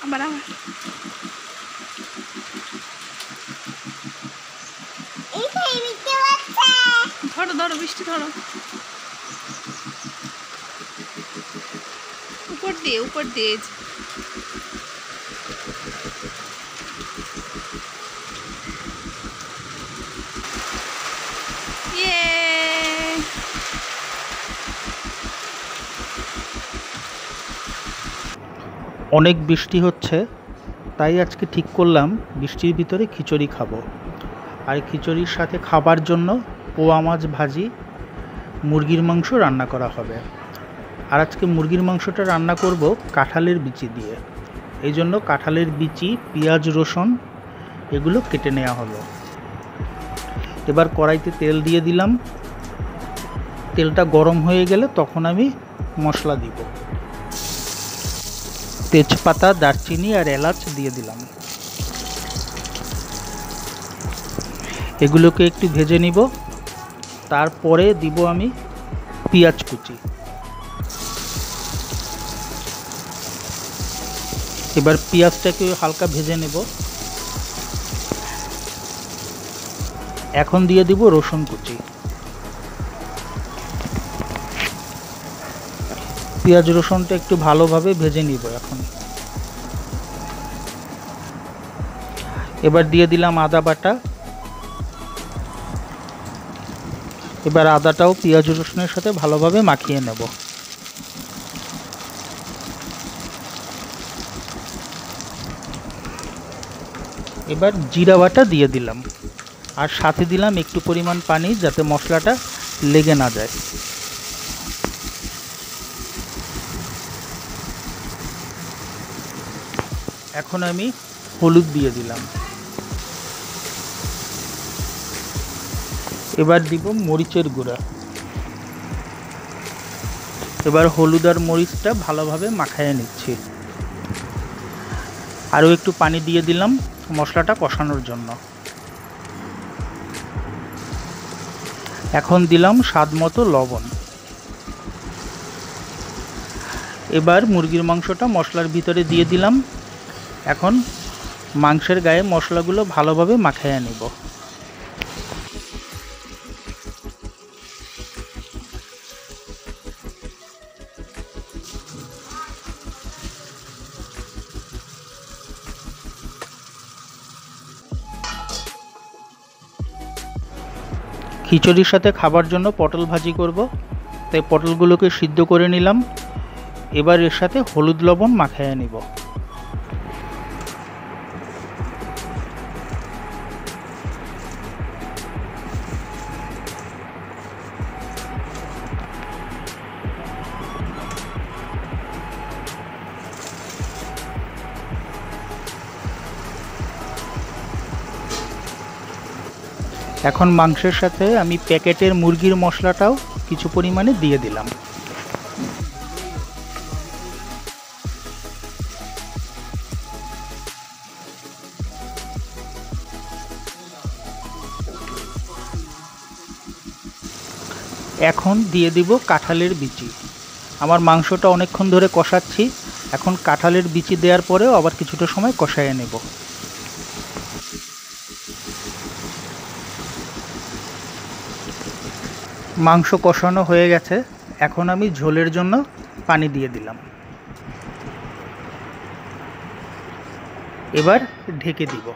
আবার ধরো ধরো বৃষ্টি ধরো, উপর দিয়ে উপর দিয়ে। অনেক বৃষ্টি হচ্ছে, তাই আজকে ঠিক করলাম বৃষ্টির ভিতরে খিচুড়ি খাবো। আর খিচুড়ির সাথে খাবার জন্য পোয়া মাছ ভাজি, মুরগির মাংস রান্না করা হবে। আর আজকে মুরগির মাংসটা রান্না করব কাঁঠালের বিচি দিয়ে। এই জন্য কাঁঠালের বিচি, পেঁয়াজ, রসুন এগুলো কেটে নেওয়া হলো। এবার কড়াইতে তেল দিয়ে দিলাম। তেলটা গরম হয়ে গেলে তখন আমি মশলা দিব। তেজপাতা, দারচিনি আর এলাচ দিয়ে দিলাম। এগুলোকে একটু ভেজে নিব। তারপরে দিব আমি পেঁয়াজ কুচি। এবার পেঁয়াজটাকে হালকা ভেজে নেব। এখন দিয়ে দিব রসুন কুচি। পেঁয়াজ রসুনটা একটু ভালোভাবে ভেজে নিব এখন। এবার দিয়ে দিলাম আদা বাটা। এবার আদাটাও পেঁয়াজ রসুনের সাথে ভালোভাবে মাখিয়ে নেব। এবার জিরা বাটা দিয়ে দিলাম, আর সাথে দিলাম একটু পরিমাণ পানি, যাতে মশলাটা লেগে না যায়। এখন আমি হলুদ দিয়ে দিলাম। এবার দিব মরিচের গুঁড়া। এবার হলুদ আর মরিচটা ভালোভাবে মাখায় নিচ্ছি। আরও একটু পানি দিয়ে দিলাম মশলাটা কষানোর জন্য। এখন দিলাম স্বাদ মতো লবণ। এবার মুরগির মাংসটা মশলার ভিতরে দিয়ে দিলাম। এখন মাংসের গায়ে মশলাগুলো ভালোভাবে মাখিয়ে নেব। খিচুড়ির সাথে খাবার জন্য পটল ভাজি করব, তাই পটলগুলোকে সিদ্ধ করে নিলাম। এবার এর সাথে হলুদ লবণ মাখিয়ে নিব। এখন মাংসের সাথে আমি প্যাকেটের মুরগির মশলাটাও কিছু পরিমাণে দিয়ে দিলাম। এখন দিয়ে দিব কাঁঠালের বিচি। আমার মাংসটা অনেকক্ষণ ধরে কষাচ্ছি, এখন কাঁঠালের বিচি দেওয়ার পরেও আবার কিছুটা সময় কষাইয়ে নেব। মাংস কষানো হয়ে গেছে, এখন আমি ঝোলের জন্য পানি দিয়ে দিলাম। এবার ঢেকে দিব।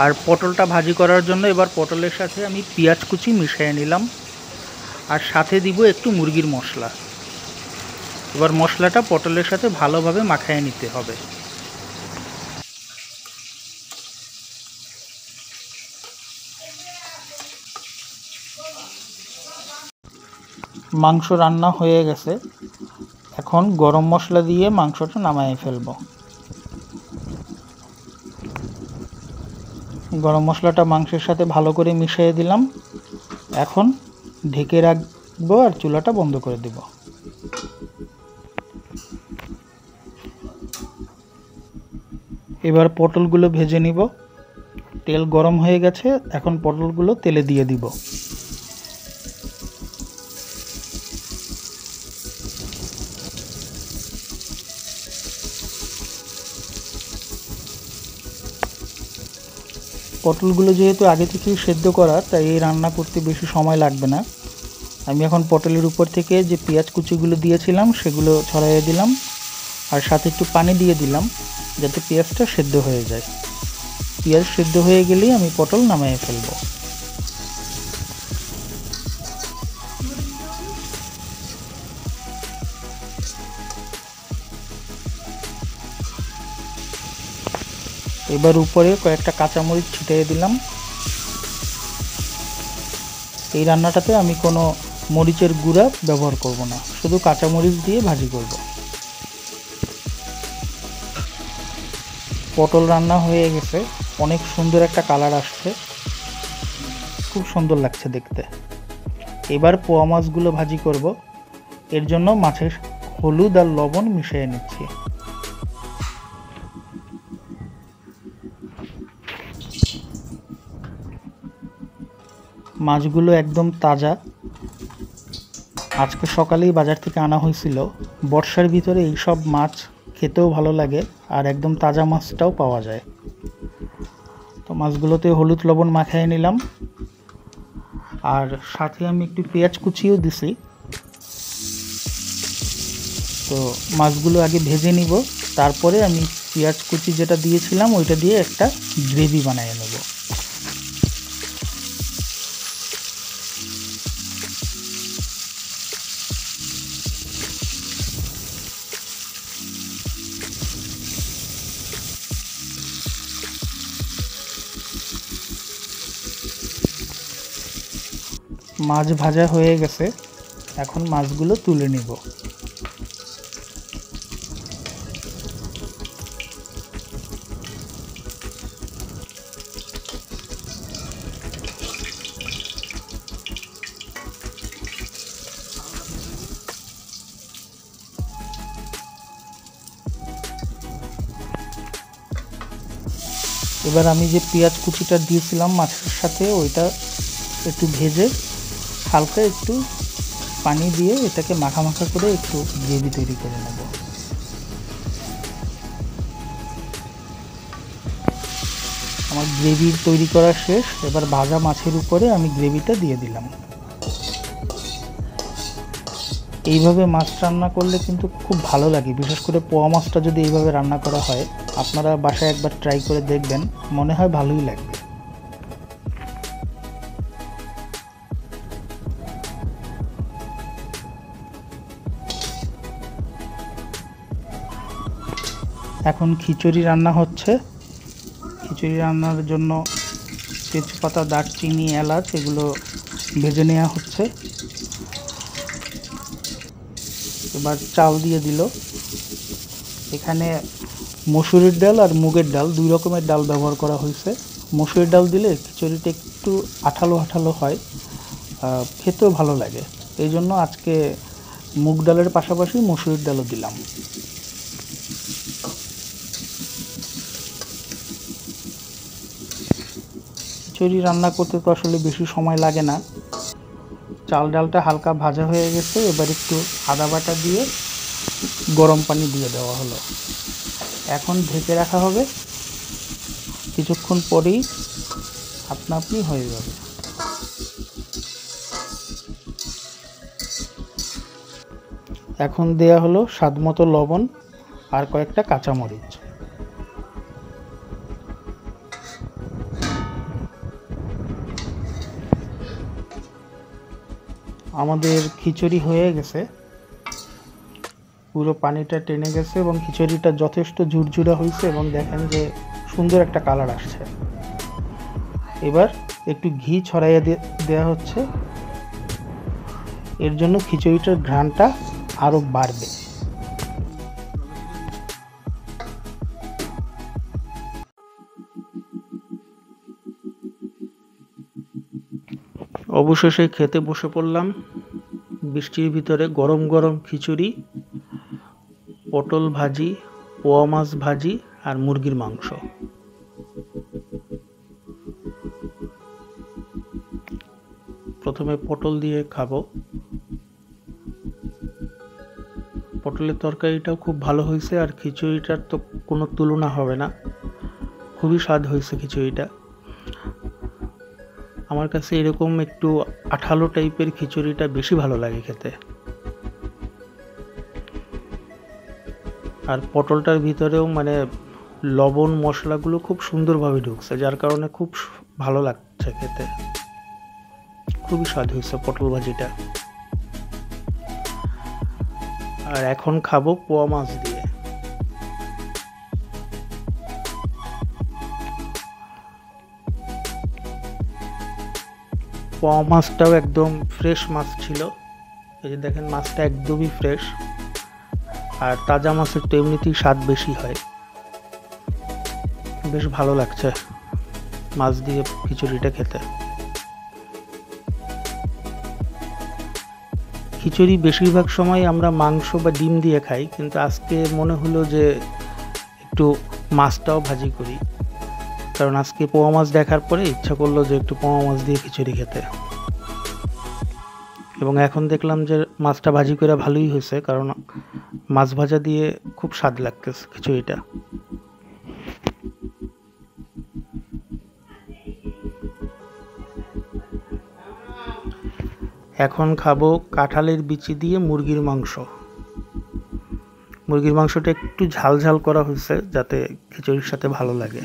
আর পটলটা ভাজি করার জন্য এবার পটলের সাথে আমি পেঁয়াজ কুচি মিশিয়ে নিলাম, আর সাথে দিব একটু মুরগির মশলা। এবার মশলাটা পটলের সাথে ভালোভাবে মাখিয়ে নিতে হবে। মাংস রান্না হয়ে গেছে, এখন গরম মশলা দিয়ে মাংসটা নামিয়ে ফেলব। গরম মশলাটা মাংসের সাথে ভালো করে মিশিয়ে দিলাম। এখন ঢেকে রাখবো আর চুলাটা বন্ধ করে দেব। এবার পটলগুলো ভেজে নিব। তেল গরম হয়ে গেছে, এখন পটলগুলো তেলে দিয়ে দিব। পটলগুলো যেহেতু আগে থেকেই সেদ্ধ করা, তাই এই রান্না করতে বেশি সময় লাগবে না। আমি এখন পটলের উপর থেকে যে পেঁয়াজ কুচিগুলো দিয়েছিলাম সেগুলো ছড়াইয়ে দিলাম, আর সাথে একটু পানি দিয়ে দিলাম যাতে পেঁয়াজটা সেদ্ধ হয়ে যায়। পেঁয়াজ সেদ্ধ হয়ে গেলেই আমি পটল নামিয়ে ফেলবো। এবার উপরে কয়েকটা কাঁচামরিচ ছিটিয়ে দিলাম। এই রান্নাটাতে আমি কোনো মরিচের গুঁড়া ব্যবহার করব না, শুধু কাঁচামরিচ দিয়ে ভাজি করব। পটল রান্না হয়ে গেছে, অনেক সুন্দর একটা কালার আসছে, খুব সুন্দর লাগছে দেখতে। এবার পোয়া মাছগুলো ভাজি করব। এর জন্য মাছের হলুদ আর লবণ মিশিয়ে নিচ্ছি। মাছগুলো একদম তাজা, আজকে সকালেই বাজার থেকে আনা হয়েছিল। বর্ষার ভিতরে এইসব মাছ খেতেও ভালো লাগে, আর একদম তাজা মাছটাও পাওয়া যায়। তো মাছগুলোতে হলুদ লবণ মাখিয়ে নিলাম, আর সাথে আমি একটু পেঁয়াজ কুচিও দিছি। তো মাছগুলো আগে ভেজে নিব, তারপরে আমি পেঁয়াজ কুচি যেটা দিয়েছিলাম ওইটা দিয়ে একটা গ্রেভি বানিয়ে নেব। মাছ ভাজা হয়ে গেছে, এখন মাছগুলো তুলে নিব। এবার আমি যে পেঁয়াজ কুচিটা দিয়েছিলাম মাছের সাথে, ওইটা একটু ভেজে হালকা একটু পানি দিয়ে এটাকে মাখা মাখা করে একটু গ্রেভি তৈরি করে নেব। আমার গ্রেভি তৈরি করা শেষ। এবার ভাজা মাছের উপরে আমি গ্রেভিটা দিয়ে দিলাম। এইভাবে মাছ রান্না করলে কিন্তু খুব ভালো লাগে, বিশেষ করে পোয়া মাছটা যদি এইভাবে রান্না করা হয়। আপনারা বাসায় একবার ট্রাই করে দেখবেন, মনে হয় ভালোই লাগবে। এখন খিচুড়ি রান্না হচ্ছে। খিচুড়ি রান্নার জন্য তেজপাতা, দারচিনি, এলাচ এগুলো ভেজে নেওয়া হচ্ছে। এবার চাল দিয়ে দিল। এখানে মসুরির ডাল আর মুগের ডাল, দুই রকমের ডাল ব্যবহার করা হয়েছে। মসুরির ডাল দিলে খিচুড়িটা একটু আঠালো আঠালো হয়, খেতেও ভালো লাগে। এই জন্য আজকে মুগ ডালের পাশাপাশি মসুরির ডালও দিলাম। খিচুড়ি রান্না করতে তো আসলে বেশি সময় লাগে না। চাল ডালটা হালকা ভাজা হয়ে গেছে, এবার একটু আদা বাটা দিয়ে গরম পানি দিয়ে দেওয়া হলো। এখন ঢেকে রাখা হবে, কিছুক্ষণ পরেই আপনা আপনি হয়ে যাবে। এখন দেয়া হলো স্বাদমতো লবণ আর কয়েকটা কাঁচামরিচ। আমাদের খিচুড়ি হয়ে গেছে, পুরো পানিটা টেনে গেছে এবং খিচুড়িটা যথেষ্ট ঝুরঝুরা হয়েছে এবং দেখেন যে সুন্দর একটা কালার আসছে। এবার একটু ঘি ছড়াইয়ে দেওয়া হচ্ছে, এর জন্য খিচুড়িটার ঘ্রাণটা আরও বাড়বে। অবশেষে খেতে বসে পড়লাম। বৃষ্টির ভিতরে গরম গরম খিচুড়ি, পটল ভাজি, পোয়া মাছ ভাজি আর মুরগির মাংস। প্রথমে পটল দিয়ে খাবো। পটলের তরকারিটাও খুব ভালো হয়েছে, আর খিচুড়িটার তো কোনো তুলনা হবে না, খুবই স্বাদ হয়েছে খিচুড়িটা। আমার কাছে এরকম একটু আঠালো টাইপের খিচুড়িটা বেশি ভালো লাগে খেতে। আর পটলটার ভিতরেও মানে লবণ মশলাগুলো খুব সুন্দরভাবে ঢুকছে, যার কারণে খুব ভালো লাগছে খেতে। খুবই স্বাদ হয়েছে পটল ভাজিটা। আর এখন খাবো পোয়া মাছ দিয়ে। পোয়া মাছটাও একদম ফ্রেশ মাছ ছিল। এই যে দেখেন মাছটা একদমই ফ্রেশ। আর তাজা মাছের তো এমনিতেই স্বাদ বেশি হয়। বেশ ভালো লাগছে মাছ দিয়ে খিচুড়িটা খেতে। খিচুড়ি বেশিরভাগ সময় আমরা মাংস বা ডিম দিয়ে খাই, কিন্তু আজকে মনে হলো যে একটু মাছটাও ভাজি করি, কারণ আজকে পোয়া মাছ দেখার পরে ইচ্ছা করলো যে একটু পোয়া মাছ দিয়ে খিচুড়ি খেতে। এবং এখন দেখলাম যে মাছটা ভাজি করে ভালোই হয়েছে, কারণ মাছ ভাজা দিয়ে খুব স্বাদ লাগতেছে খিচুড়িটা। এখন খাবো কাঁঠালের বিচি দিয়ে মুরগির মাংস। মুরগির মাংসটা একটু ঝাল ঝাল করা হয়েছে যাতে খিচুড়ির সাথে ভালো লাগে।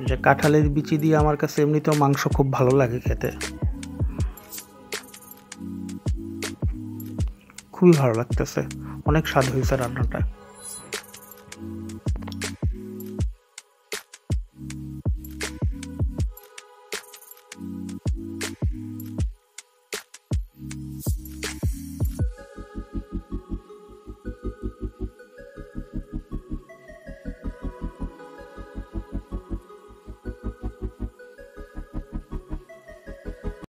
যে কাঁঠালের বিচি দিয়ে আমার কাছে এমনিতেও মাংস খুব ভালো লাগে খেতে, খুবই ভালো লাগতেছে। অনেক স্বাদ হয়েছে রান্নাটা।